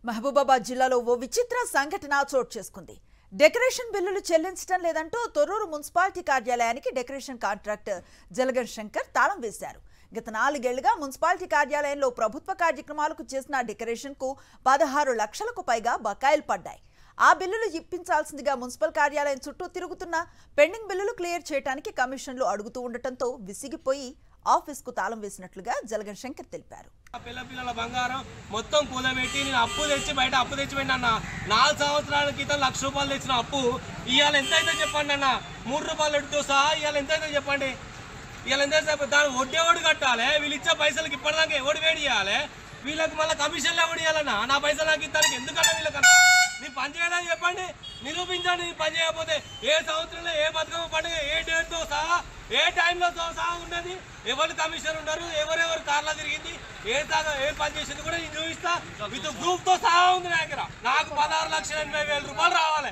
మహబూబాబాద్ జిల్లాలో ఓ విచిత్ర సంఘటన చోటు చేసుకుంది. డెకరేషన్ బిల్లులు చెల్లించడం లేదంటూ తొర్రూరు మున్సిపాలిటీ కార్యాలయానికి డెకరేషన్ కాంట్రాక్టర్ జలగన్ శంకర్ తాళం వేశారు. గత 4 ఏళ్లుగా మున్సిపాలిటీ కార్యాలయంలో ప్రభుత్వ కార్యక్రమాలకు చేసిన డెకరేషన్కు 16 లక్షలకు పైగా బకాయిలు పడ్డాయి. ఆ బిల్లులు ఇప్పించాల్సిందిగా మున్సిపల్ కార్యాలయం చుట్టూ తిరుగుతున్న పెండింగ్ బిల్లులు క్లియర్ చేయడానికి కమిషన్లు అడుగుతూ ఉండటంతో విసిగిపోయి ఆఫీస్కు తాళం వేసినట్లుగా జలగన్ శంకర్ తెలిపారు. పిల్లల బంగారం మొత్తం కూలబెట్టి నేను అప్పు తెచ్చి బయట అప్పు తెచ్చిపోయినా అన్న 4 సంవత్సరాల క్రితం 1 లక్ష రూపాయలు తెచ్చిన అప్పు ఇవాళ ఎంతైతే చెప్పండి అన్న 3 రూపాయలు ఎడుతో సహా ఇవాళ ఎంతైతే చెప్పండి. ఇవాళ ఎంత దాని వడ్డీ ఎవడు కట్టాలి, వీళ్ళు ఇచ్చే పైసలకి ఇప్పటిదాకా ఎవడు వేడి చేయాలి, వీళ్ళకి మళ్ళీ కమిషన్లు ఎవడు ఇవ్వాలన్నా నా పైసలు నాకు ఇస్తానికి ఎందుకన్నా వీళ్ళకన్నా నీ పని చేయాలని చెప్పండి, నిరూపించండి. నీ పని చేయకపోతే ఏ సంవత్సరంలో ఏ బతుకమ్మ పండుగ ఏ డేట్తో సహా ఏ టైంలో సహా ఉన్నది, ఎవరు కమిషన్ ఉన్నారు, ఎవరెవరు కార్లో తిరిగింది, ఏ పని చేసింది కూడా నేను చూపిస్తా. విత్ ప్రూఫ్తో సహా ఉంది నా దగ్గర. నాకు 16,80,000 రూపాయలు రావాలి.